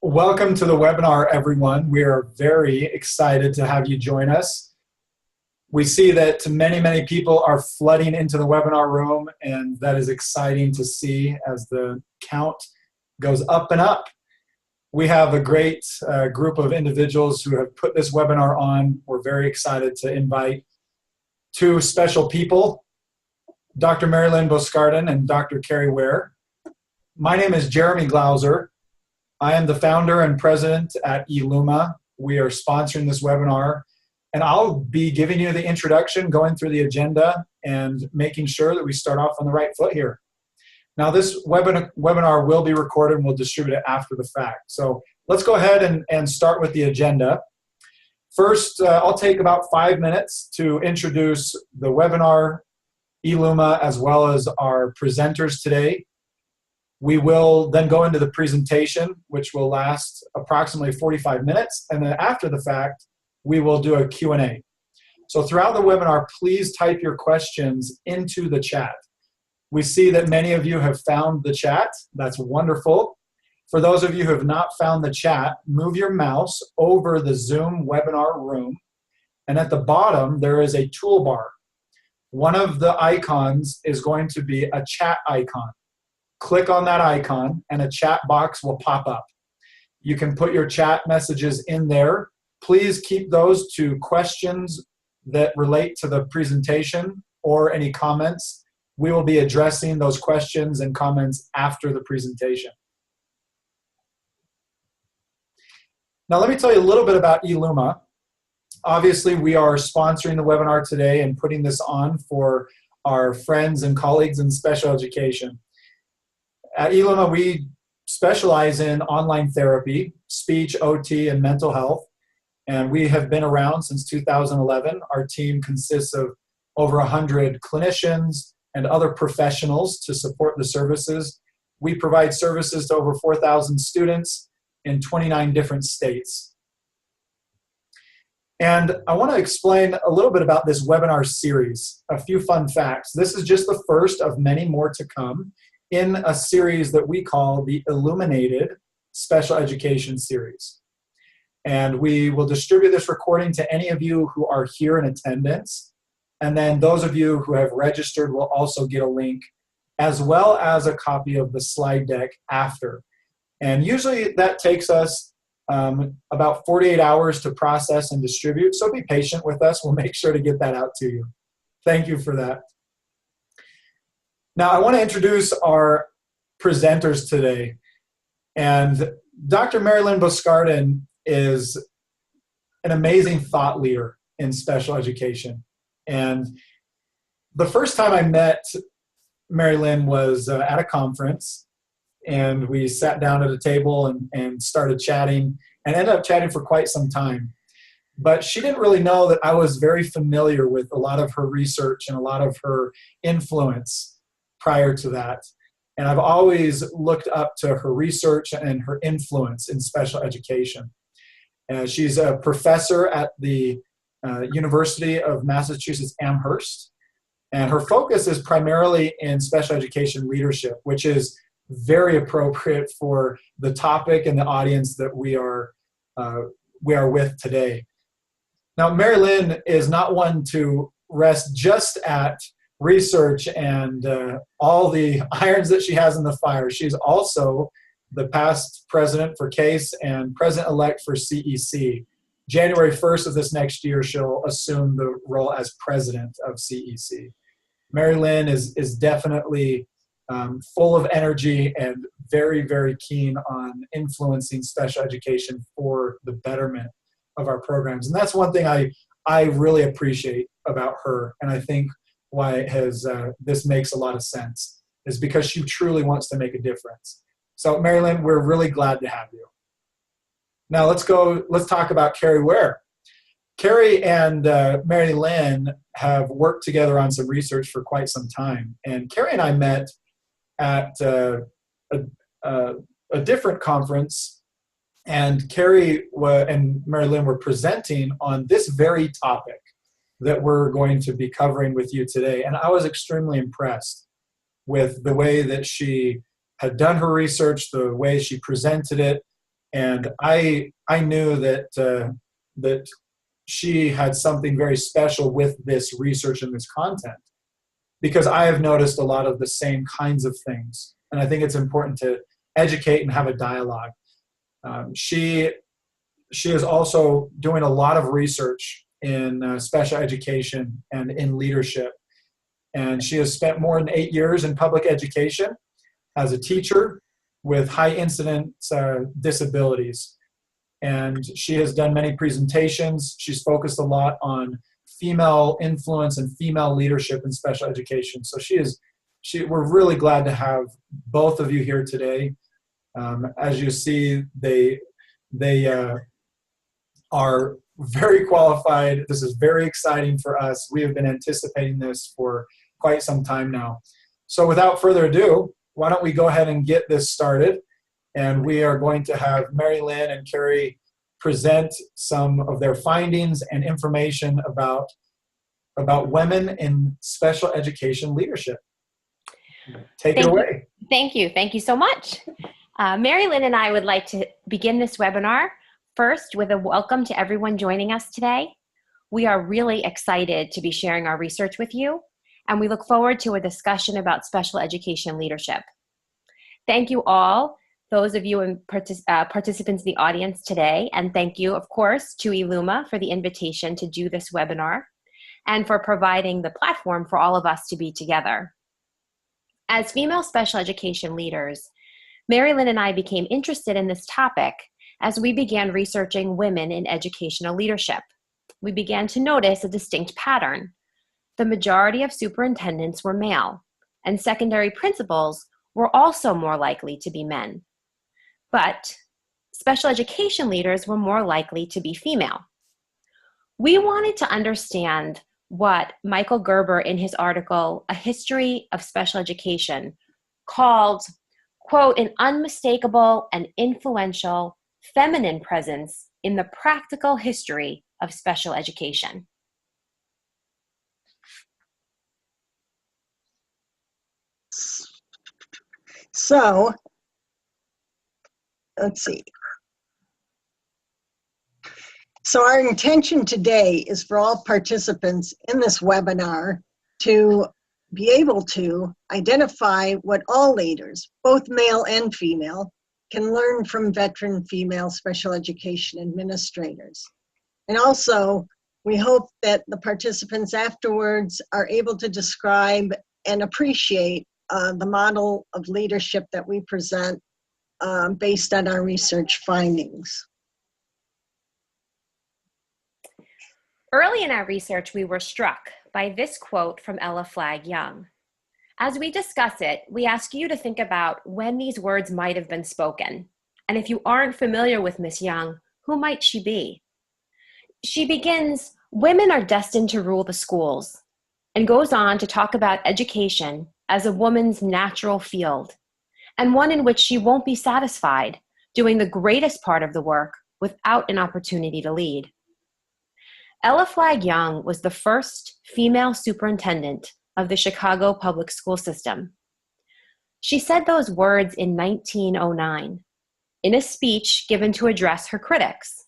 Welcome to the webinar, everyone. We are very excited to have you join us. We see that many people are flooding into the webinar room, and that is exciting to see as the count goes up and up. We have a great group of individuals who have put this webinar on. We're very excited to invite two special people, Dr. Lynn Boscardin and Dr. Kerry Weir. My name is Jeremy Glauser. I am the founder and president at eLuma. We are sponsoring this webinar, and I'll be giving you the introduction, going through the agenda, and making sure that we start off on the right foot here. Now, this webinar will be recorded and we'll distribute it after the fact. So let's go ahead and start with the agenda. First, I'll take about 5 minutes to introduce the webinar, eLuma, as well as our presenters today. We will then go into the presentation, which will last approximately 45 minutes. And then after the fact, we will do a Q&A. So throughout the webinar, please type your questions into the chat. We see that many of you have found the chat. That's wonderful. For those of you who have not found the chat, move your mouse over the Zoom webinar room. And at the bottom, there is a toolbar. One of the icons is going to be a chat icon. Click on that icon and a chat box will pop up. You can put your chat messages in there. Please keep those to questions that relate to the presentation or any comments. We will be addressing those questions and comments after the presentation. Now let me tell you a little bit about eLuma. Obviously, we are sponsoring the webinar today and putting this on for our friends and colleagues in special education. At eLuma, we specialize in online therapy, speech, OT, and mental health, and we have been around since 2011. Our team consists of over 100 clinicians and other professionals to support the services. We provide services to over 4,000 students in 29 different states. And I want to explain a little bit about this webinar series, a few fun facts. This is just the first of many more to come in a series that we call the Illuminated Special Education Series. And we will distribute this recording to any of you who are here in attendance. And then those of you who have registered will also get a link, as well as a copy of the slide deck after. And usually that takes us about 48 hours to process and distribute, so be patient with us. We'll make sure to get that out to you. Thank you for that. Now, I want to introduce our presenters today. And Dr. Lynn Boscardin is an amazing thought leader in special education. And the first time I met Mary Lynn was at a conference, and we sat down at a table and started chatting, and ended up chatting for quite some time. But she didn't really know that I was very familiar with a lot of her research and a lot of her influence prior to that. And I've always looked up to her research and her influence in special education. She's a professor at the University of Massachusetts Amherst, and her focus is primarily in special education leadership, which is very appropriate for the topic and the audience that we are with today. Now, Mary Lynn is not one to rest just at research and all the irons that she has in the fire. She's also the past president for CASE and president-elect for CEC. January 1st of this next year, she'll assume the role as president of CEC. Mary Lynn is definitely full of energy and very keen on influencing special education for the betterment of our programs. And that's one thing I really appreciate about her, and I think why it has, this makes a lot of sense, is because she truly wants to make a difference. So Mary Lynn, we're really glad to have you. Now let's talk about Kerry Weir. Kerry and Mary Lynn have worked together on some research for quite some time. And Kerry and I met at a different conference, and Kerry and Mary Lynn were presenting on this very topic that we're going to be covering with you today. And I was extremely impressed with the way that she had done her research, the way she presented it, And I knew that she had something very special with this research and this content, because I have noticed a lot of the same kinds of things. And I think it's important to educate and have a dialogue. She is also doing a lot of research in special education and in leadership. And she has spent more than 8 years in public education as a teacher with high incidence disabilities. And she has done many presentations. She's focused a lot on female influence and female leadership in special education. So we're really glad to have both of you here today. As you see, they are very qualified. This is very exciting for us. We have been anticipating this for quite some time now. So without further ado, why don't we go ahead and get this started? And we are going to have Mary Lynn and Kerry present some of their findings and information about women in special education leadership. Take it away. Thank you. Thank you so much. Mary Lynn and I would like to begin this webinar first with a welcome to everyone joining us today. We are really excited to be sharing our research with you, and we look forward to a discussion about special education leadership. Thank you all, those of you and participants in the audience today, and thank you, of course, to eLuma for the invitation to do this webinar and for providing the platform for all of us to be together. As female special education leaders, Mary Lynn and I became interested in this topic as we began researching women in educational leadership. We began to notice a distinct pattern. The majority of superintendents were male, and secondary principals were also more likely to be men. But special education leaders were more likely to be female. We wanted to understand what Michael Gerber, in his article, A History of Special Education, called, quote, an unmistakable and influential feminine presence in the practical history of special education. So, let's see. So our intention today is for all participants in this webinar to be able to identify what all leaders, both male and female, can learn from veteran female special education administrators. And also, we hope that the participants afterwards are able to describe and appreciate the model of leadership that we present based on our research findings. Early in our research, we were struck by this quote from Ella Flagg Young. As we discuss it, we ask you to think about when these words might have been spoken. And if you aren't familiar with Miss Young, who might she be? She begins, women are destined to rule the schools, and goes on to talk about education as a woman's natural field, and one in which she won't be satisfied doing the greatest part of the work without an opportunity to lead. Ella Flagg Young was the first female superintendent of the Chicago public school system. She said those words in 1909 in a speech given to address her critics,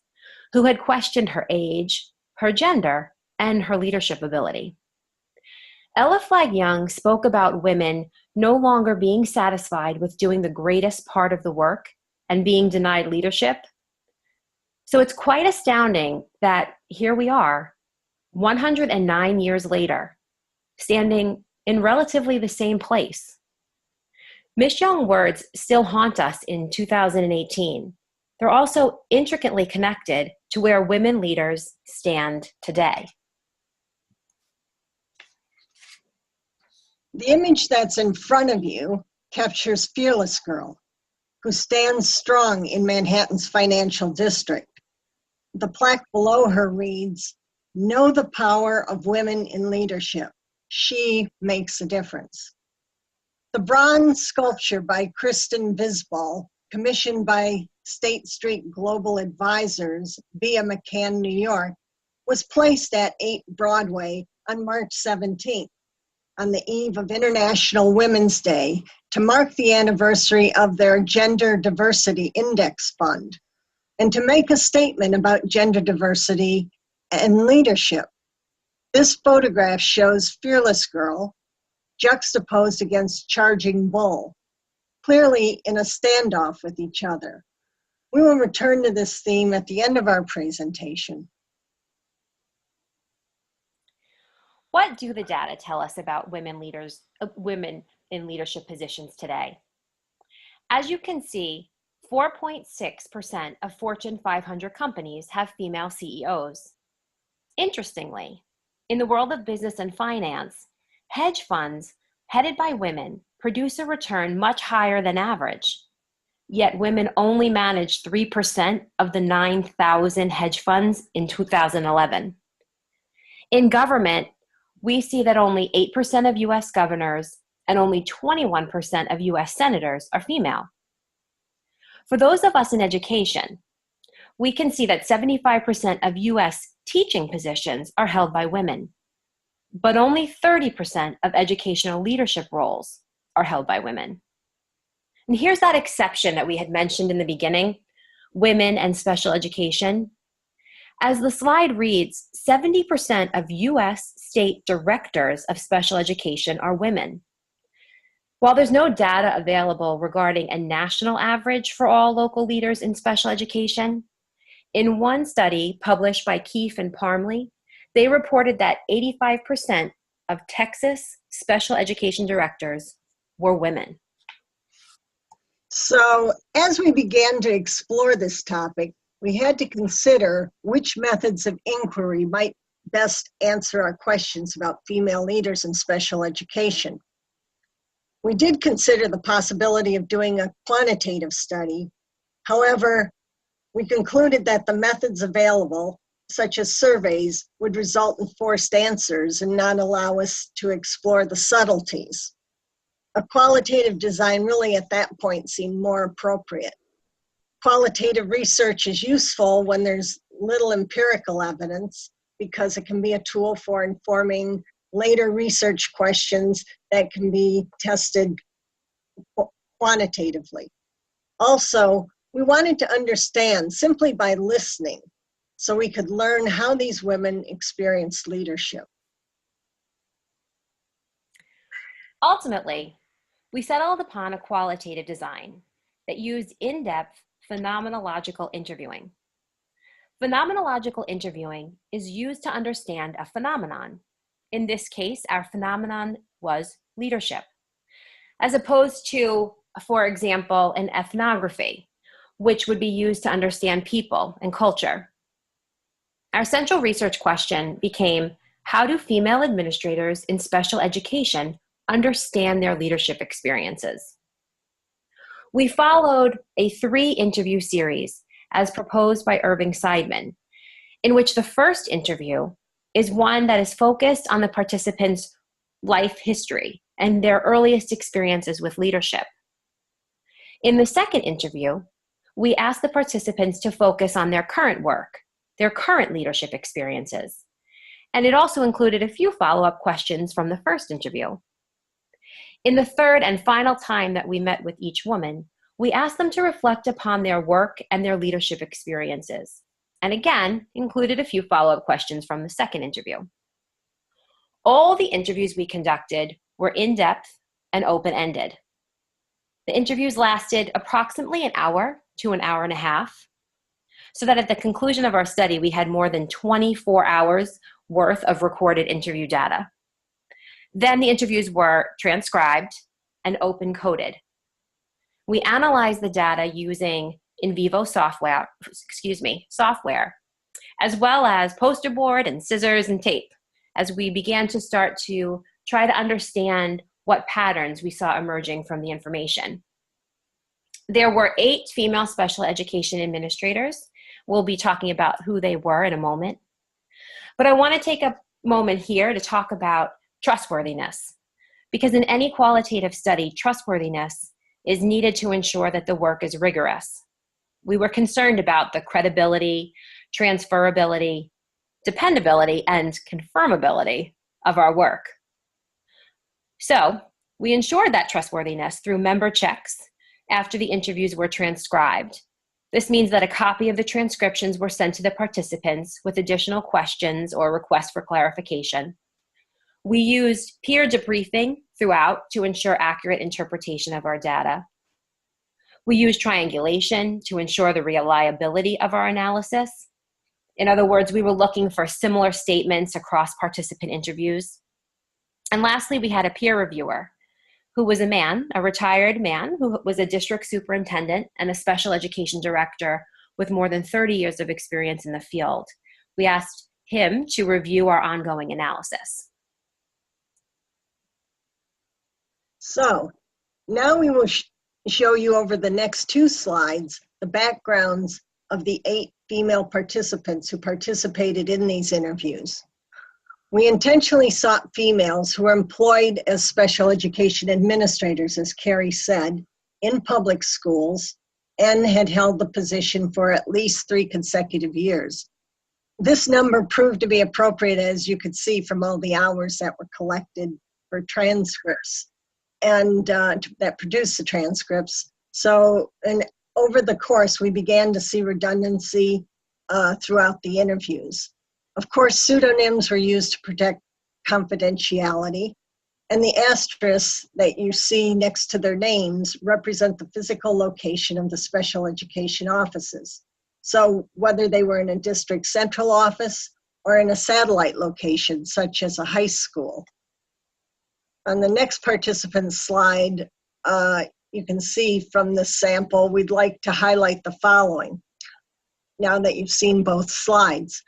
who had questioned her age, her gender, and her leadership ability. Ella Flagg Young spoke about women no longer being satisfied with doing the greatest part of the work and being denied leadership. So it's quite astounding that here we are, 109 years later, standing in relatively the same place. Miss Young's words still haunt us in 2018. They're also intricately connected to where women leaders stand today. The image that's in front of you captures Fearless Girl, who stands strong in Manhattan's financial district. The plaque below her reads, "Know the power of women in leadership. She makes a difference." The bronze sculpture by Kristen Visbal, commissioned by State Street Global Advisors via McCann, New York, was placed at 8 Broadway on March 17th, on the eve of International Women's Day, to mark the anniversary of their Gender Diversity Index Fund, and to make a statement about gender diversity and leadership. This photograph shows Fearless Girl juxtaposed against Charging Bull, clearly in a standoff with each other. We will return to this theme at the end of our presentation. What do the data tell us about women in leadership positions today? As you can see, 4.6% of Fortune 500 companies have female CEOs. Interestingly, in the world of business and finance, hedge funds headed by women produce a return much higher than average. Yet women only managed 3% of the 9,000 hedge funds in 2011. In government, we see that only 8% of US governors and only 21% of US senators are female. For those of us in education, we can see that 75% of US teaching positions are held by women, but only 30% of educational leadership roles are held by women. And here's that exception that we had mentioned in the beginning, women and special education. As the slide reads, 70% of US state directors of special education are women. While there's no data available regarding a national average for all local leaders in special education, in one study published by Keefe and Parmley, they reported that 85% of Texas special education directors were women. So as we began to explore this topic, we had to consider which methods of inquiry might best answer our questions about female leaders in special education. We did consider the possibility of doing a quantitative study. However, we concluded that the methods available, such as surveys, would result in forced answers and not allow us to explore the subtleties. A qualitative design really at that point seemed more appropriate. Qualitative research is useful when there's little empirical evidence because it can be a tool for informing later research questions that can be tested quantitatively. Also, we wanted to understand simply by listening so we could learn how these women experienced leadership. Ultimately, we settled upon a qualitative design that used in-depth phenomenological interviewing. Phenomenological interviewing is used to understand a phenomenon. In this case, our phenomenon was leadership, as opposed to, for example, an ethnography, which would be used to understand people and culture. Our central research question became, how do female administrators in special education understand their leadership experiences? We followed a 3-interview series as proposed by Irving Seidman, in which the first interview is one that is focused on the participants' life history and their earliest experiences with leadership. In the second interview, we asked the participants to focus on their current work, their current leadership experiences, and it also included a few follow-up questions from the first interview. In the third and final time that we met with each woman, we asked them to reflect upon their work and their leadership experiences, and again, included a few follow-up questions from the second interview. All the interviews we conducted were in-depth and open-ended. The interviews lasted approximately an hour to an hour and a half, so that at the conclusion of our study, we had more than 24 hours worth of recorded interview data. Then the interviews were transcribed and open-coded. We analyzed the data using in vivo software, as well as poster board and scissors and tape, as we began to start to try to understand what patterns we saw emerging from the information. There were 8 female special education administrators. We'll be talking about who they were in a moment. But I want to take a moment here to talk about trustworthiness, because in any qualitative study, trustworthiness is needed to ensure that the work is rigorous. We were concerned about the credibility, transferability, dependability, and confirmability of our work. So we ensured that trustworthiness through member checks after the interviews were transcribed, This means that a copy of the transcriptions were sent to the participants with additional questions or requests for clarification. We used peer debriefing throughout to ensure accurate interpretation of our data. We used triangulation to ensure the reliability of our analysis. In other words, we were looking for similar statements across participant interviews. And lastly, we had a peer reviewer who was a retired man who was a district superintendent and a special education director with more than 30 years of experience in the field. We asked him to review our ongoing analysis. So now we will show you over the next 2 slides the backgrounds of the 8 female participants who participated in these interviews. We intentionally sought females who were employed as special education administrators, as Kerry said, in public schools and had held the position for at least 3 consecutive years. This number proved to be appropriate, as you could see from all the hours that were collected for transcripts and that produced the transcripts. So, and over the course, we began to see redundancy throughout the interviews. Of course, pseudonyms were used to protect confidentiality, and the asterisks that you see next to their names represent the physical location of the special education offices. So whether they were in a district central office or in a satellite location, such as a high school. On the next participant slide, you can see from the sample, we'd like to highlight the following, now that you've seen both slides.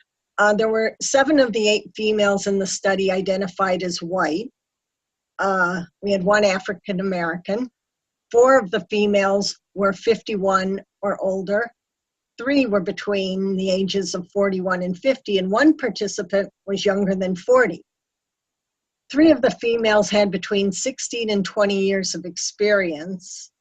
There were 7 of the 8 females in the study identified as white. We had 1 African American. 4 of the females were 51 or older. 3 were between the ages of 41 and 50, and 1 participant was younger than 40. 3 of the females had between 16 and 20 years of experience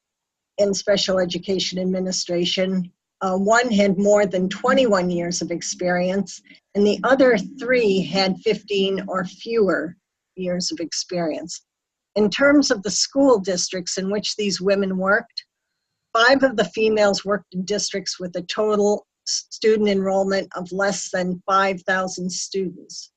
in special education administration. 1 had more than 21 years of experience, and the other 3 had 15 or fewer years of experience. In terms of the school districts in which these women worked, 5 of the females worked in districts with a total student enrollment of less than 5,000 students.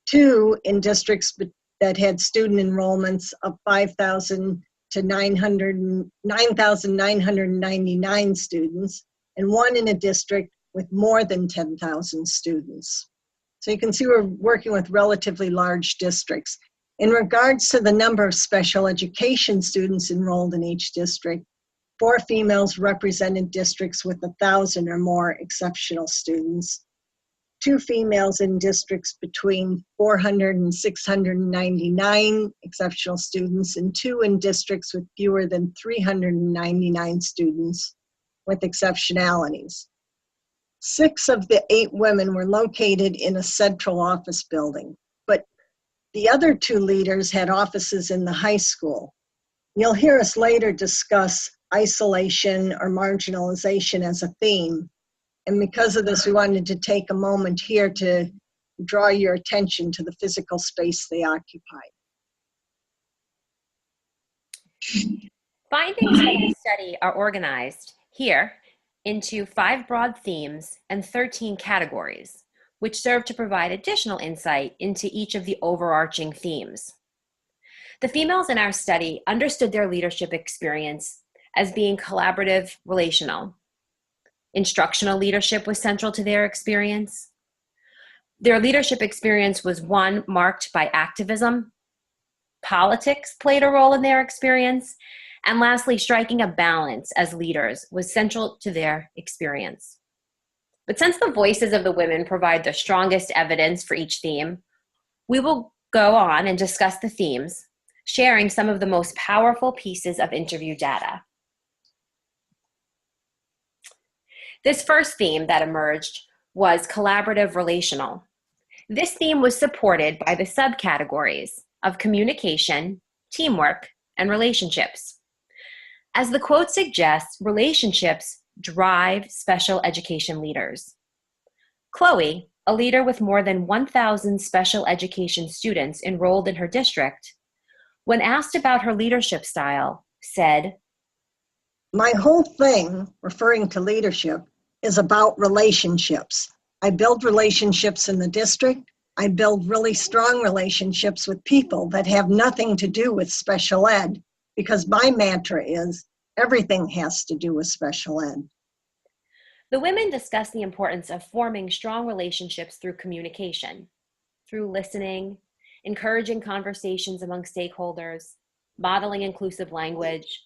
2 in districts that had student enrollments of 5,000 to 9,999 students, and 1 in a district with more than 10,000 students. So you can see we're working with relatively large districts. In regards to the number of special education students enrolled in each district, 4 females represented districts with 1,000 or more exceptional students, 2 females in districts between 400 and 699 exceptional students, and 2 in districts with fewer than 399 students with exceptionalities. 6 of the 8 women were located in a central office building, but the other 2 leaders had offices in the high school. You'll hear us later discuss isolation or marginalization as a theme, and because of this, we wanted to take a moment here to draw your attention to the physical space they occupied. Findings from the study are organized here into 5 broad themes and 13 categories, which serve to provide additional insight into each of the overarching themes. The females in our study understood their leadership experience as being collaborative relational. Instructional leadership was central to their experience. Their leadership experience was one marked by activism. Politics played a role in their experience. And lastly, striking a balance as leaders was central to their experience. But since the voices of the women provide the strongest evidence for each theme, we will go on and discuss the themes, sharing some of the most powerful pieces of interview data. This first theme that emerged was collaborative-relational. This theme was supported by the subcategories of communication, teamwork, and relationships. As the quote suggests, relationships drive special education leaders. Chloe, a leader with more than 1,000 special education students enrolled in her district, when asked about her leadership style, said, My whole thing, referring to leadership, is about relationships. I build relationships in the district. I build really strong relationships with people that have nothing to do with special ed, because my mantra is everything has to do with special ed. The women discussed the importance of forming strong relationships through communication, through listening, encouraging conversations among stakeholders, modeling inclusive language,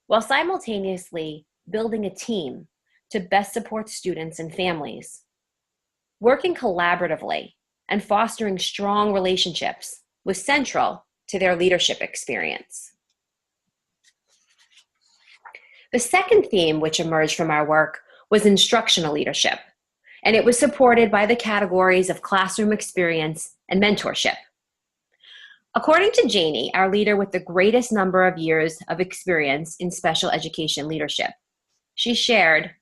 while simultaneously building a team to best support students and families. Working collaboratively and fostering strong relationships was central to their leadership experience. The second theme which emerged from our work was instructional leadership, and it was supported by the categories of classroom experience and mentorship. According to Janie, our leader with the greatest number of years of experience in special education leadership, she shared,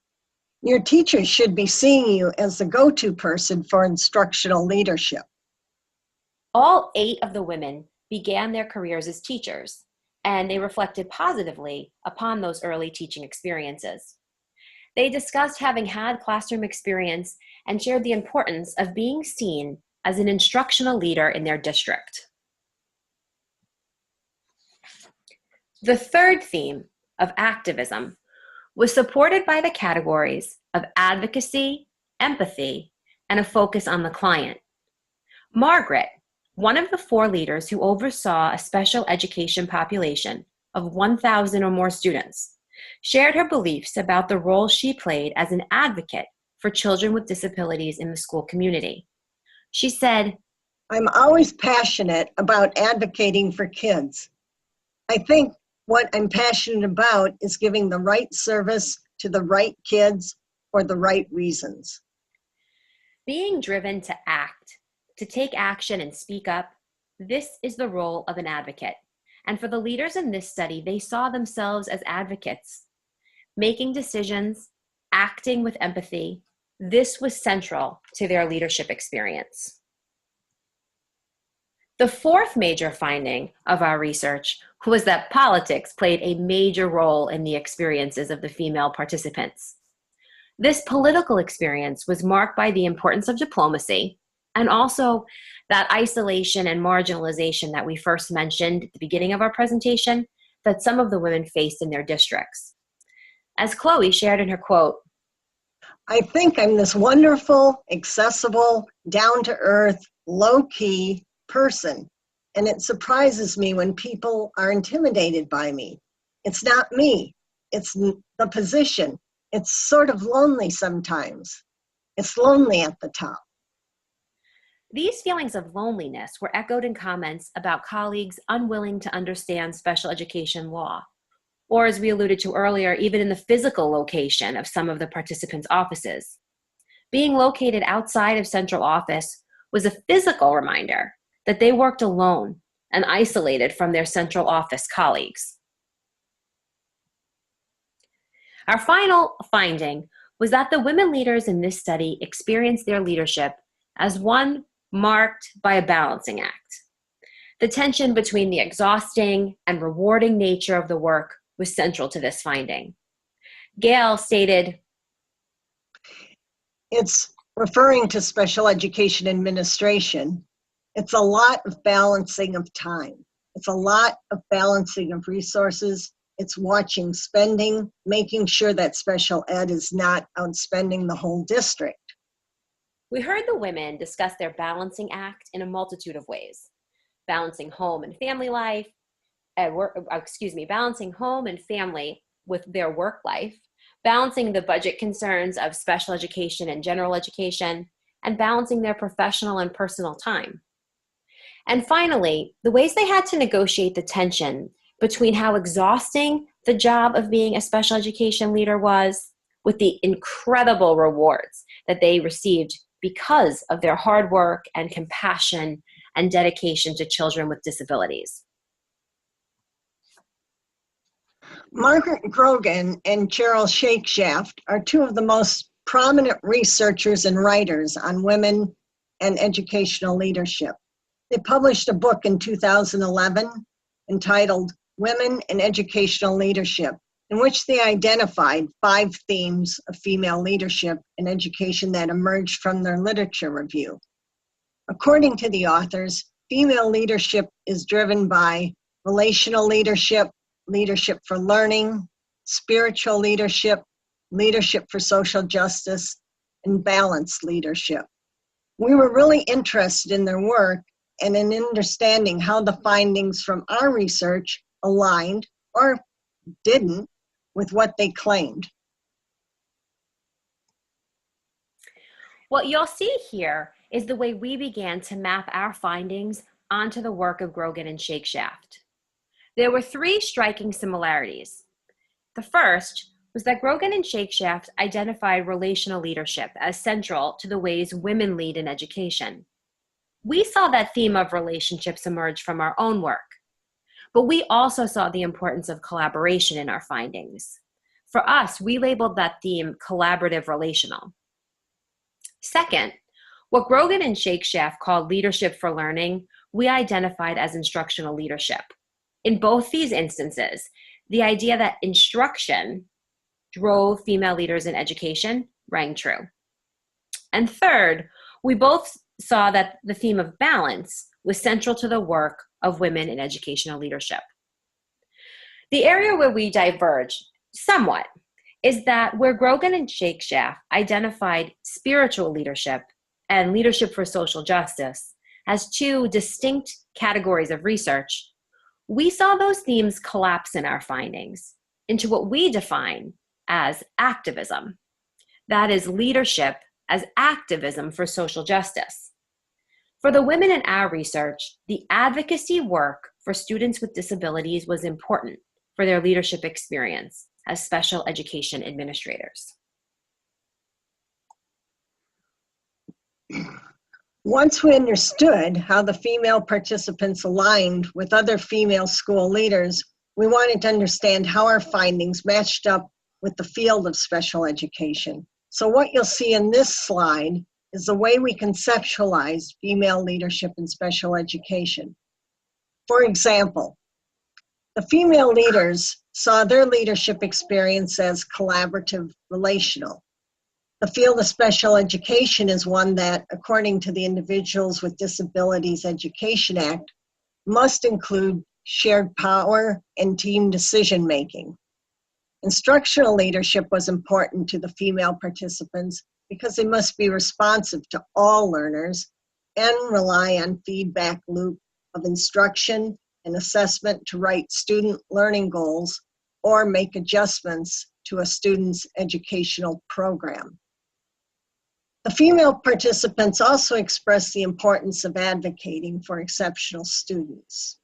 "Your teachers should be seeing you as the go-to person for instructional leadership." All 8 of the women began their careers as teachers, and they reflected positively upon those early teaching experiences. They discussed having had classroom experience and shared the importance of being seen as an instructional leader in their district. The third theme of activism was supported by the categories of advocacy, empathy, and a focus on the client. Margaret, one of the 4 leaders who oversaw a special education population of 1,000 or more students, shared her beliefs about the role she played as an advocate for children with disabilities in the school community. She said, "I'm always passionate about advocating for kids. I think what I'm passionate about is giving the right service to the right kids for the right reasons." being driven to act, to take action and speak up, this is the role of an advocate. And for the leaders in this study, they saw themselves as advocates, making decisions, acting with empathy. This was central to their leadership experience. The fourth major finding of our research was that politics played a major role in the experiences of the female participants. This political experience was marked by the importance of diplomacy and also that isolation and marginalization that we first mentioned at the beginning of our presentation that some of the women faced in their districts. As Chloe shared in her quote, "I think I'm this wonderful, accessible, down-to-earth, low-key person, and it surprises me when people are intimidated by me. It's not me, it's the position. It's sort of lonely sometimes. It's lonely at the top." These feelings of loneliness were echoed in comments about colleagues unwilling to understand special education law, or as we alluded to earlier, even in the physical location of some of the participants' offices. Being located outside of central office was a physical reminder that they worked alone and isolated from their central office colleagues. Our final finding was that the women leaders in this study experienced their leadership as one marked by a balancing act. The tension between the exhausting and rewarding nature of the work was central to this finding. Gail stated, "It's referring to special education administration. It's a lot of balancing of time. It's a lot of balancing of resources. It's watching spending, making sure that special ed is not outspending the whole district." We heard the women discuss their balancing act in a multitude of ways. Balancing home and family life, balancing home and family with their work life, balancing the budget concerns of special education and general education, and balancing their professional and personal time. And finally, the ways they had to negotiate the tension between how exhausting the job of being a special education leader was with the incredible rewards that they received because of their hard work and compassion and dedication to children with disabilities. Margaret Grogan and Cheryl Shakeshaft are 2 of the most prominent researchers and writers on women and educational leadership. They published a book in 2011 entitled "Women in Educational Leadership: in which they identified 5 themes of female leadership in education that emerged from their literature review. According to the authors, female leadership is driven by relational leadership, leadership for learning, spiritual leadership, leadership for social justice, and balanced leadership. We were really interested in their work and in understanding how the findings from our research aligned or didn't with what they claimed. What you'll see here is the way we began to map our findings onto the work of Grogan and Shakeshaft. There were 3 striking similarities. The first was that Grogan and Shakeshaft identified relational leadership as central to the ways women lead in education. We saw that theme of relationships emerge from our own work, but we also saw the importance of collaboration in our findings. For us, we labeled that theme collaborative-relational. Second, what Grogan and Shakeshaft called leadership for learning, we identified as instructional leadership. In both these instances, the idea that instruction drove female leaders in education rang true. And third, we both saw that the theme of balance was central to the work of women in educational leadership. The area where we diverge somewhat is that where Grogan and Shakeshaft identified spiritual leadership and leadership for social justice as 2 distinct categories of research, we saw those themes collapse in our findings into what we define as activism. That is leadership as activism for social justice. For the women in our research, the advocacy work for students with disabilities was important for their leadership experience as special education administrators. Once we understood how the female participants aligned with other female school leaders, we wanted to understand how our findings matched up with the field of special education. So what you'll see in this slide is the way we conceptualized female leadership in special education. For example, the female leaders saw their leadership experience as collaborative-relational. The field of special education is one that, according to the Individuals with Disabilities Education Act, must include shared power and team decision-making. Instructional leadership was important to the female participants because they must be responsive to all learners and rely on feedback loop of instruction and assessment to write student learning goals or make adjustments to a student's educational program. The female participants also expressed the importance of advocating for exceptional students.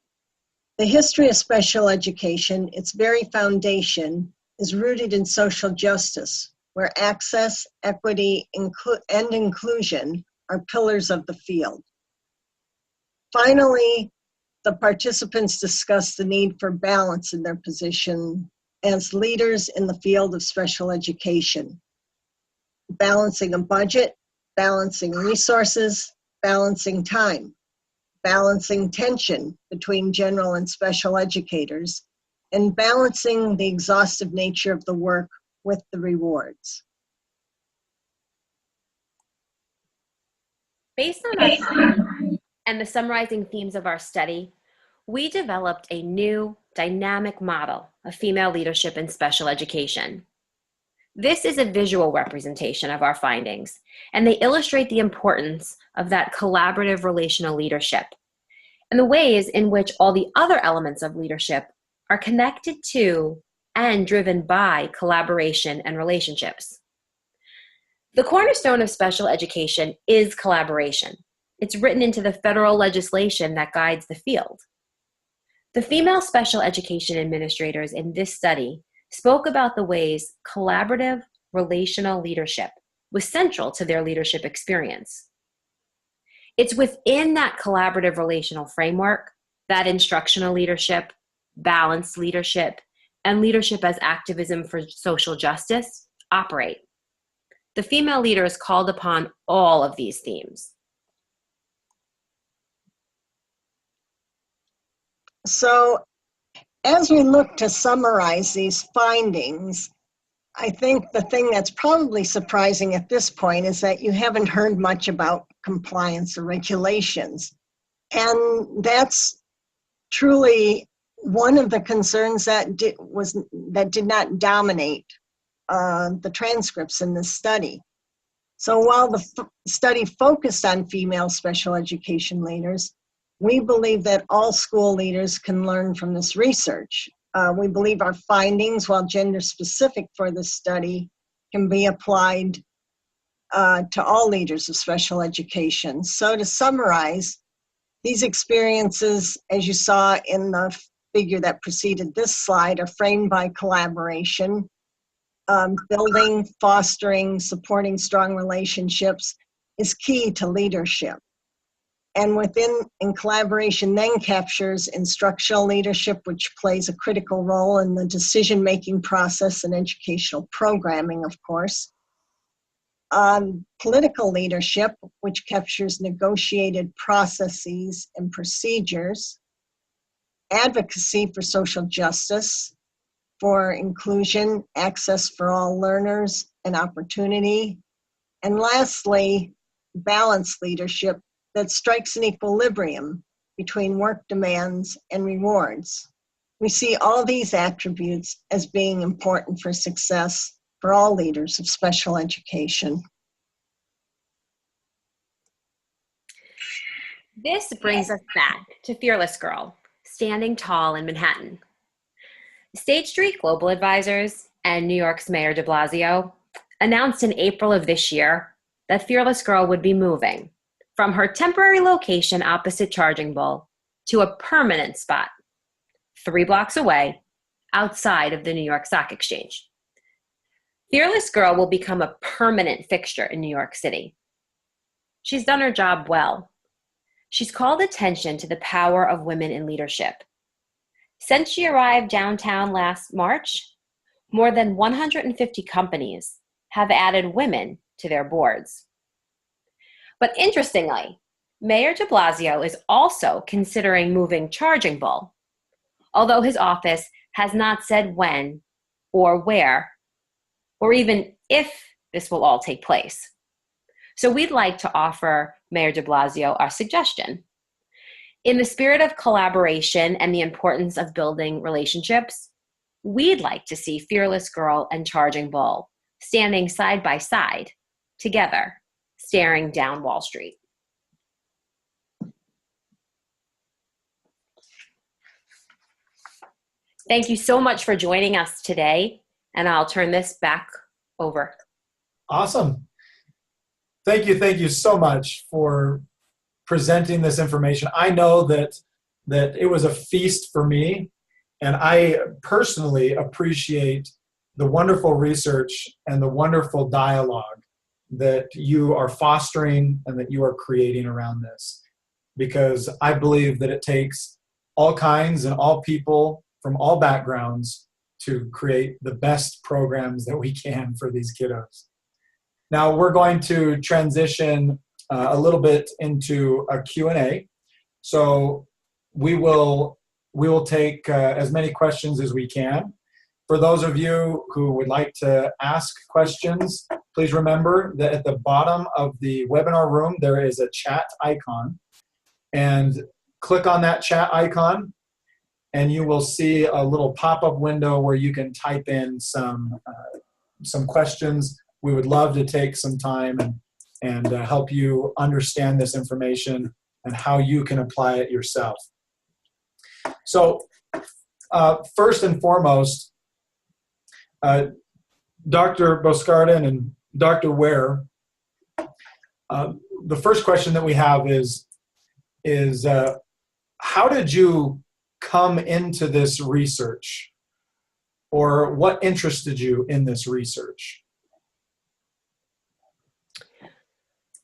The history of special education, its very foundation, is rooted in social justice, where access, equity, and inclusion are pillars of the field. Finally, the participants discussed the need for balance in their position as leaders in the field of special education. Balancing a budget, balancing resources, balancing time, balancing tension between general and special educators, and balancing the exhaustive nature of the work with the rewards. Based on our findings and the summarizing themes of our study, we developed a new dynamic model of female leadership in special education. This is a visual representation of our findings, and they illustrate the importance of that collaborative relational leadership and the ways in which all the other elements of leadership are connected to and driven by collaboration and relationships. The cornerstone of special education is collaboration. It's written into the federal legislation that guides the field. The female special education administrators in this study spoke about the ways collaborative relational leadership was central to their leadership experience. It's within that collaborative relational framework that instructional leadership, balanced leadership, and leadership as activism for social justice operate. The female leaders called upon all of these themes. So As we look to summarize these findings, I think the thing that's probably surprising at this point is that you haven't heard much about compliance or regulations. And that's truly one of the concerns that did not dominate the transcripts in this study. So while the study focused on female special education leaders, we believe that all school leaders can learn from this research. We believe our findings, while gender specific for this study, can be applied to all leaders of special education. So to summarize, these experiences, as you saw in the figure that preceded this slide, are framed by collaboration, building, fostering, supporting strong relationships is key to leadership. And in collaboration then captures instructional leadership, which plays a critical role in the decision-making process and educational programming, of course. Political leadership, which captures negotiated processes and procedures. Advocacy for social justice, for inclusion, access for all learners, and opportunity. And lastly, balanced leadership that strikes an equilibrium between work demands and rewards. We see all these attributes as being important for success for all leaders of special education. This brings us back to Fearless Girl, standing tall in Manhattan. State Street Global Advisors and New York's Mayor de Blasio announced in April of this year that Fearless Girl would be moving from her temporary location opposite Charging Bull to a permanent spot 3 blocks away outside of the New York Stock Exchange. Fearless Girl will become a permanent fixture in New York City. She's done her job well. She's called attention to the power of women in leadership. Since she arrived downtown last March, more than 150 companies have added women to their boards. But interestingly, Mayor de Blasio is also considering moving Charging Bull, although his office has not said when or where, or even if this will all take place. So we'd like to offer Mayor de Blasio our suggestion. In the spirit of collaboration and the importance of building relationships, we'd like to see Fearless Girl and Charging Bull standing side by side, together, staring down Wall Street. Thank you so much for joining us today, and I'll turn this back over. Awesome. Thank you so much for presenting this information. I know that it was a feast for me, and I personally appreciate the wonderful research and the wonderful dialogue that you are fostering and that you are creating around this, because I believe that it takes all kinds and all people from all backgrounds to create the best programs that we can for these kiddos. Now we're going to transition a little bit into a Q&A. So we will take as many questions as we can. For those of you who would like to ask questions, please remember that at the bottom of the webinar room, there is a chat icon. And click on that chat icon, and you will see a little pop-up window where you can type in some questions. We would love to take some time and help you understand this information and how you can apply it yourself. So first and foremost, Dr. Boscardin and Dr. Weir, the first question that we have is how did you come into this research, or what interested you in this research?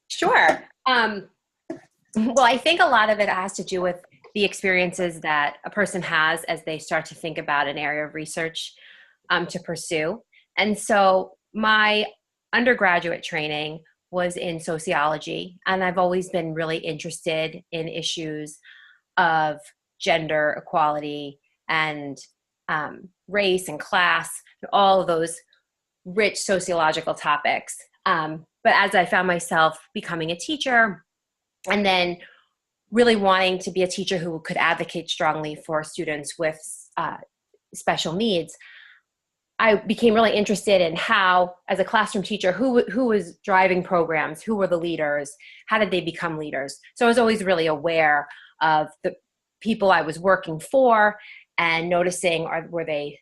Sure. Well, I think a lot of it has to do with the experiences that a person has as they start to think about an area of research to pursue. And so my undergraduate training was in sociology, and I've always been really interested in issues of gender equality and race and class, and all of those rich sociological topics. But as I found myself becoming a teacher and then really wanting to be a teacher who could advocate strongly for students with special needs, I became really interested in how, as a classroom teacher, who was driving programs, who were the leaders, how did they become leaders? So I was always really aware of the people I was working for and noticing, were they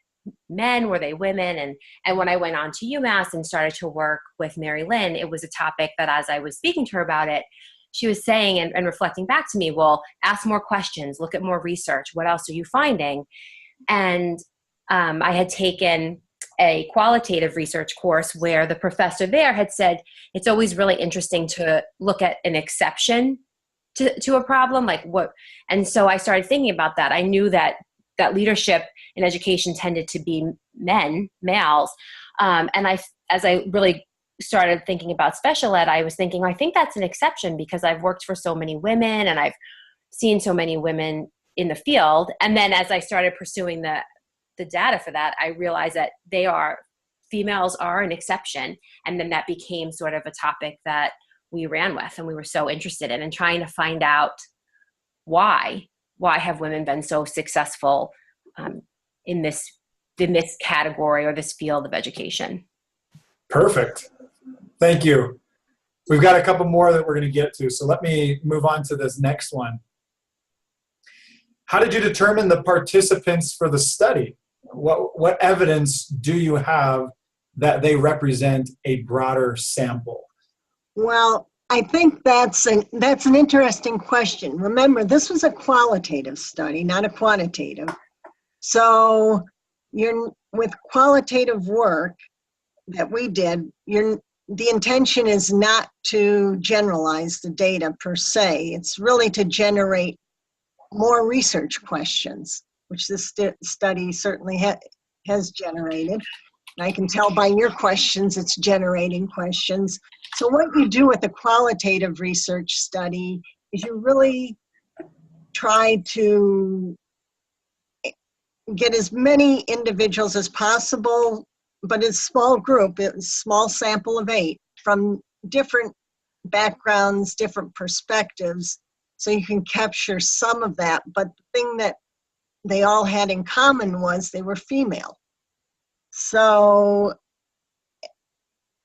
men, were they women? And when I went on to UMass and started to work with Mary Lynn, it was a topic that as I was speaking to her about it, she was saying and reflecting back to me, well, ask more questions, look at more research. What else are you finding? And I had taken a qualitative research course where the professor there had said, it's always really interesting to look at an exception to a problem, like what, and so I started thinking about that. I knew that leadership in education tended to be males. And as I really started thinking about special ed, I was thinking, I think that's an exception because I've worked for so many women and I've seen so many women in the field. And then as I started pursuing the data for that, I realized that females are an exception. And then that became sort of a topic that we ran with and we were so interested in, and trying to find out why have women been so successful in this category or this field of education. Perfect. Thank you. We've got a couple more that we're going to get to, so let me move on to this next one. How did you determine the participants for the study? What evidence do you have that they represent a broader sample? Well, I think that's an interesting question. Remember, this was a qualitative study, not a quantitative. So with qualitative work that we did, the intention is not to generalize the data per se. It's really to generate more research questions, which this study certainly has generated. And I can tell by your questions, it's generating questions. So what you do with a qualitative research study is you really try to get as many individuals as possible, but it's a small group, it's a small sample of 8 from different backgrounds, different perspectives, so you can capture some of that. But the thing that they all had in common was they were female. So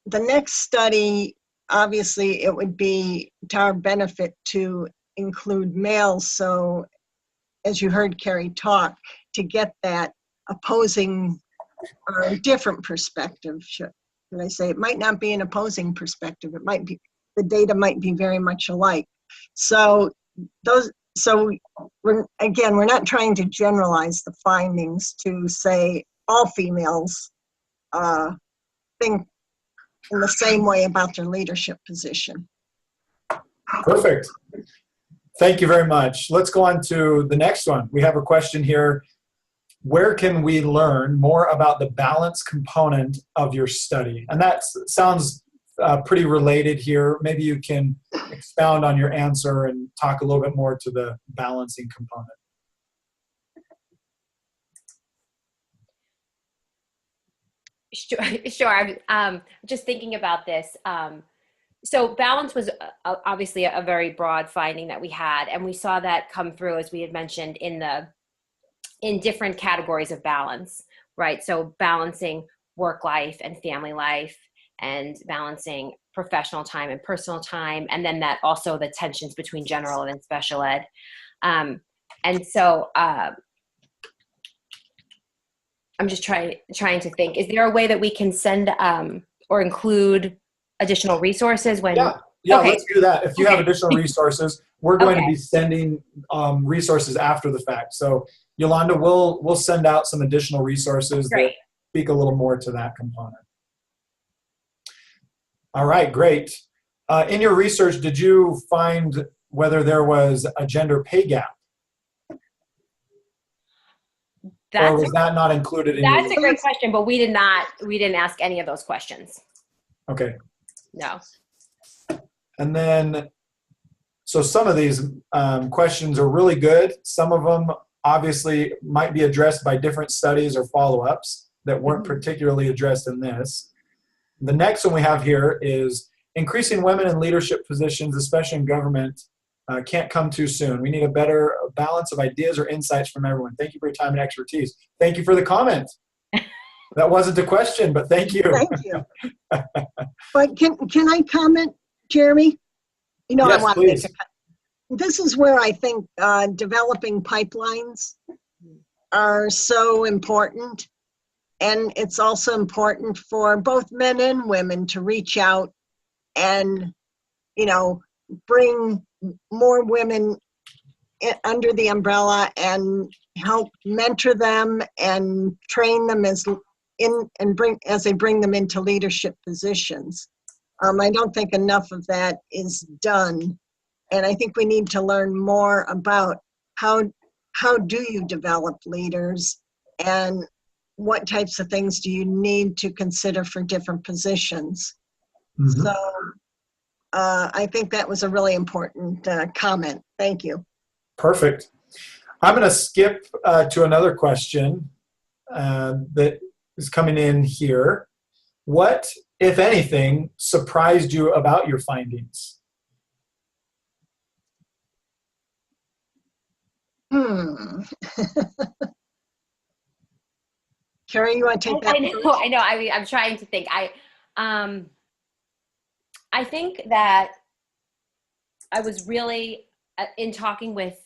the next study, obviously, it would be to our benefit to include males. So as you heard Kerry talk, to get that opposing or a different perspective, should I say, it might not be an opposing perspective. It might be, the data might be very much alike. So we're not trying to generalize the findings to say all females think in the same way about their leadership position. Perfect. Thank you very much. Let's go on to the next one. We have a question here. Where can we learn more about the balance component of your study? And that sounds pretty related here. Maybe you can expound on your answer and talk a little bit more to the balancing component. Sure. I'm just thinking about this. So balance was obviously a very broad finding that we had, and we saw that come through, as we had mentioned, in different categories of balance, right? So balancing work life and family life, and balancing professional time and personal time, and then that also the tensions between general and special ed. And so I'm just trying to think, is there a way that we can send or include additional resources when? Yeah, okay. Let's do that. If you have additional resources, we're going to be sending resources after the fact. So Yolanda, we'll send out some additional resources that speak a little more to that component. All right, great. In your research, did you find whether there was a gender pay gap? Or was that not included in your research? That's a great question, but we didn't ask any of those questions. Okay. No. And then, so some of these questions are really good. Some of them obviously might be addressed by different studies or follow-ups that weren't Mhm. particularly addressed in this. The next one we have here is increasing women in leadership positions, especially in government, can't come too soon. We need a better balance of ideas or insights from everyone. Thank you for your time and expertise. Thank you for the comment. That wasn't a question, but thank you. Thank you. But can I comment, Jeremy? You know, I Yes, want to please. make a. This is where I think developing pipelines are so important. And it's also important for both men and women to reach out and, you know, bring more women under the umbrella and help mentor them and train them as they bring them into leadership positions. I don't think enough of that is done. And I think we need to learn more about how do you develop leaders and what types of things do you need to consider for different positions. Mm-hmm. So I think that was a really important comment. Thank you. Perfect. I'm going to skip to another question that is coming in here. What, if anything, surprised you about your findings? Kerry, you want to take that? I know. I mean, I'm trying to think. I think that I was really, in talking with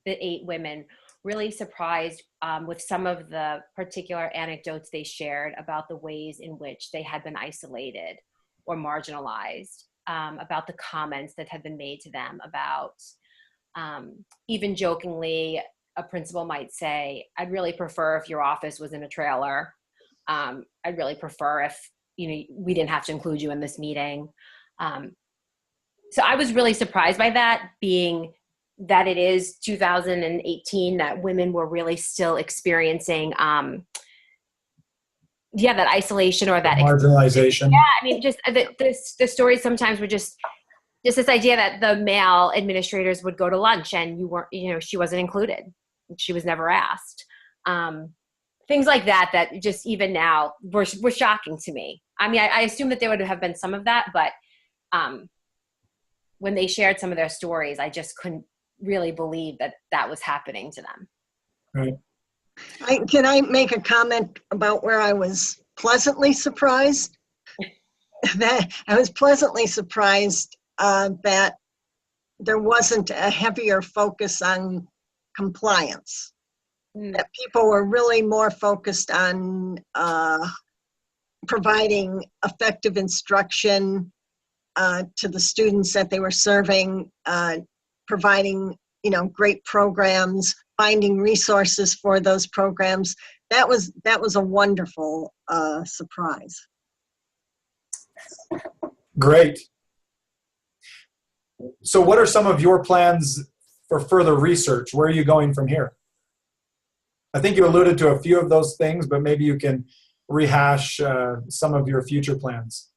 the 8 women, really surprised with some of the particular anecdotes they shared about the ways in which they had been isolated or marginalized, about the comments that had been made to them about, even jokingly, a principal might say, I'd really prefer if your office was in a trailer. I'd really prefer if, you know, we didn't have to include you in this meeting. So I was really surprised by that, being that it is 2018, that women were really still experiencing, that isolation or that marginalization. Yeah, I mean, just the stories sometimes were just this idea that the male administrators would go to lunch and she wasn't included. She was never asked. Things like that just even now were shocking to me. I mean, I assume that there would have been some of that, but when they shared some of their stories, I just couldn't really believe that was happening to them. Right. Can I make a comment about where I was pleasantly surprised? That I was pleasantly surprised that there wasn't a heavier focus on compliance. That people were really more focused on providing effective instruction to the students that they were serving, providing, great programs, finding resources for those programs. That was a wonderful surprise. Great. So what are some of your plans for further research? Where are you going from here? I think you alluded to a few of those things, but maybe you can rehash some of your future plans.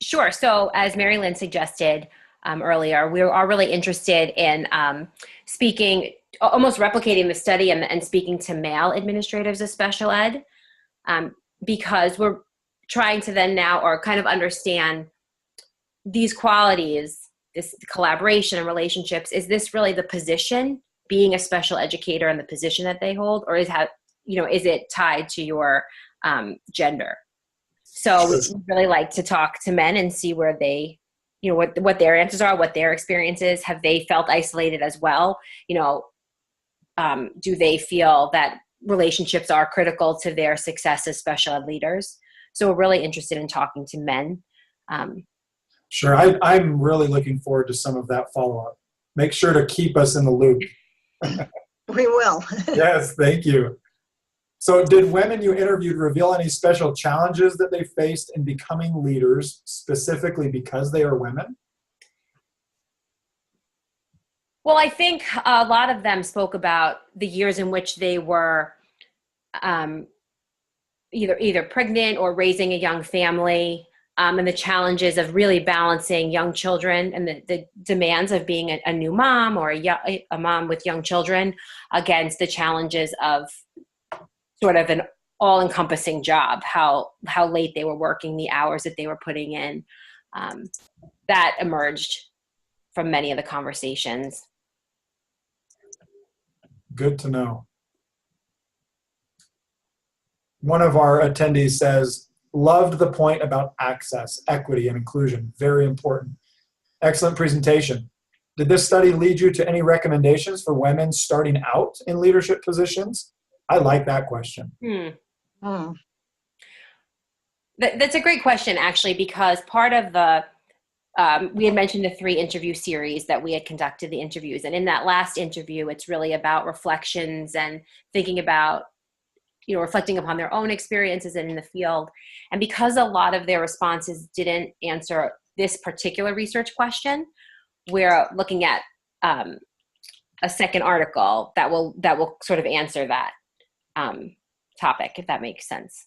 Sure. So as Mary Lynn suggested earlier, we are really interested in speaking, almost replicating the study and speaking to male administrators of special ed, because we're trying to then now or kind of understand these qualities, this collaboration and relationships. Is this really the position, being a special educator, and the position that they hold, or is it tied to your gender? So we really like to talk to men and see where they, what their answers are, what their experience is. Have they felt isolated as well? Do they feel that relationships are critical to their success as special ed leaders? So we're really interested in talking to men. Sure. I'm really looking forward to some of that follow-up. Make sure to keep us in the loop. We will. Yes, thank you. So did women you interviewed reveal any special challenges that they faced in becoming leaders, specifically because they are women? Well, I think a lot of them spoke about the years in which they were either pregnant or raising a young family, and the challenges of really balancing young children and the demands of being a new mom or a mom with young children against the challenges of sort of an all-encompassing job, how late they were working, the hours that they were putting in. That emerged from many of the conversations. Good to know. One of our attendees says, loved the point about access, equity, and inclusion. Very important. Excellent presentation. Did this study lead you to any recommendations for women starting out in leadership positions? I like that question. That's a great question, actually, because part of the, we had mentioned the 3 interview series that we had conducted the interviews. And in that last interview, it's really about reflections and thinking about, reflecting upon their own experiences and in the field. And because a lot of their responses didn't answer this particular research question, we're looking at a second article that will sort of answer that topic, if that makes sense.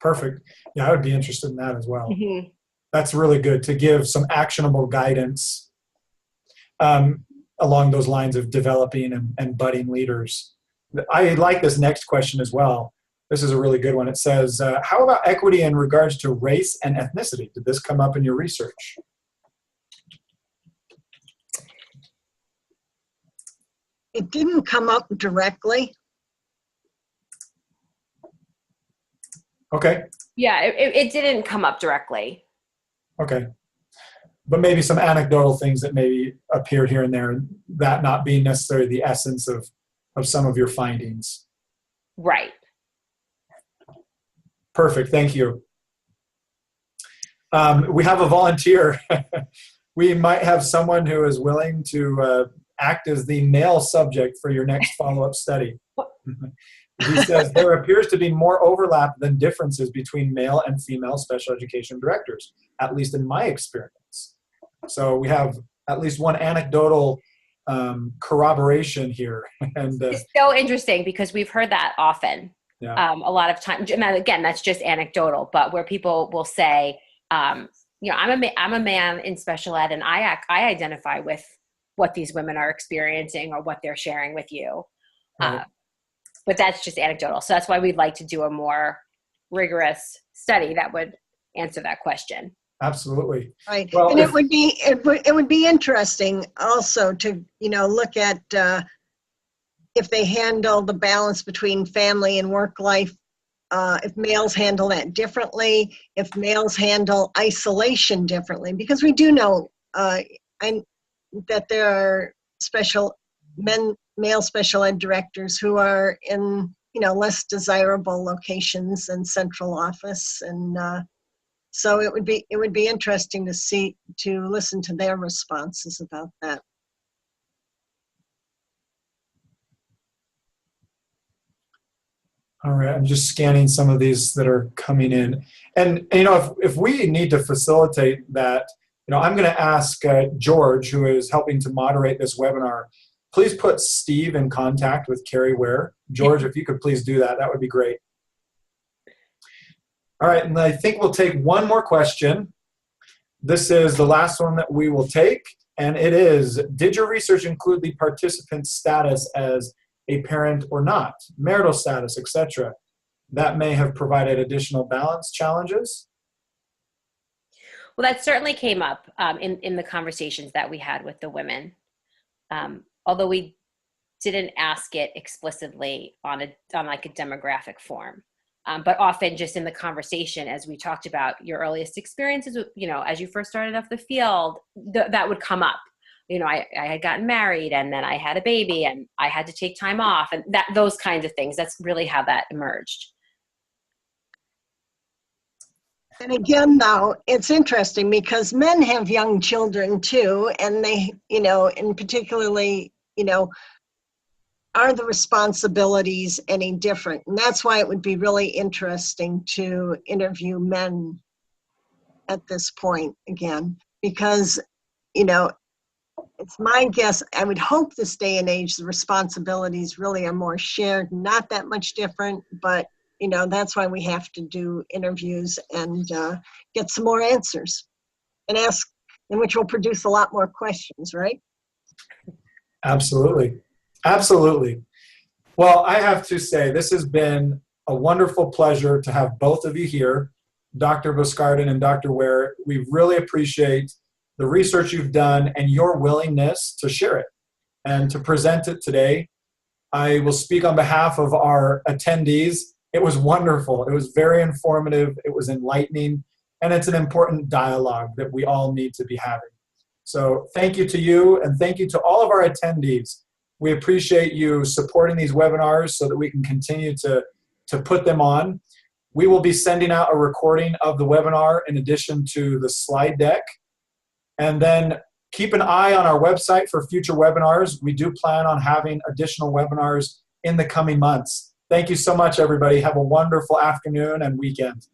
Perfect. Yeah, I would be interested in that as well. Mm-hmm. That's really good to give some actionable guidance along those lines of developing and budding leaders. I like this next question as well. This is a really good one. It says, how about equity in regards to race and ethnicity? Did this come up in your research? It didn't come up directly. Okay. Yeah, it didn't come up directly. Okay. But maybe some anecdotal things that maybe appeared here and there, that not being necessarily the essence of some of your findings. Right. Perfect. Thank you. We have a volunteer. We might have someone who is willing to act as the male subject for your next follow-up study. He says, there appears to be more overlap than differences between male and female special education directors, at least in my experience. So we have at least one anecdotal corroboration here. And it's so interesting because we've heard that often. Yeah. A lot of times, and again, that's just anecdotal, but where people will say, I'm a man in special ed, and I identify with what these women are experiencing or what they're sharing with you. Right. But that's just anecdotal. So that's why we'd like to do a more rigorous study that would answer that question. Absolutely. Right. Well, and it would be interesting also to, look at if they handle the balance between family and work life, if males handle that differently, if males handle isolation differently, because we do know that there are male special ed directors who are in, less desirable locations than central office. And so it would be interesting to listen to their responses about that. All right, I'm just scanning some of these that are coming in. And if we need to facilitate that, I'm going to ask George, who is helping to moderate this webinar, please put Steve in contact with Kerry Weir. George, if you could please do that, that would be great. All right, and I think we'll take one more question. This is the last one that we will take, and it is, did your research include the participant's status as a parent or not, marital status, etc.? That may have provided additional balance challenges. Well, that certainly came up in the conversations that we had with the women. Although we didn't ask it explicitly on like a demographic form. But often just in the conversation, as we talked about your earliest experiences, as you first started off the field, that would come up. I had gotten married and then I had a baby and I had to take time off and those kinds of things. That's really how that emerged. And again, though, it's interesting because men have young children too, and they, and particularly, are the responsibilities any different? And that's why it would be really interesting to interview men at this point again, because, it's my guess, I would hope this day and age, the responsibilities really are more shared, not that much different, but that's why we have to do interviews and get some more answers and ask, in which will produce a lot more questions, right? Absolutely. Absolutely. Well, I have to say, this has been a wonderful pleasure to have both of you here, Dr. Boscardin and Dr. Weir. We really appreciate the research you've done and your willingness to share it and to present it today. I will speak on behalf of our attendees. It was wonderful. It was very informative. It was enlightening. And it's an important dialogue that we all need to be having. So thank you to you, and thank you to all of our attendees. We appreciate you supporting these webinars so that we can continue to put them on. We will be sending out a recording of the webinar in addition to the slide deck. And then keep an eye on our website for future webinars. We do plan on having additional webinars in the coming months. Thank you so much, everybody. Have a wonderful afternoon and weekend.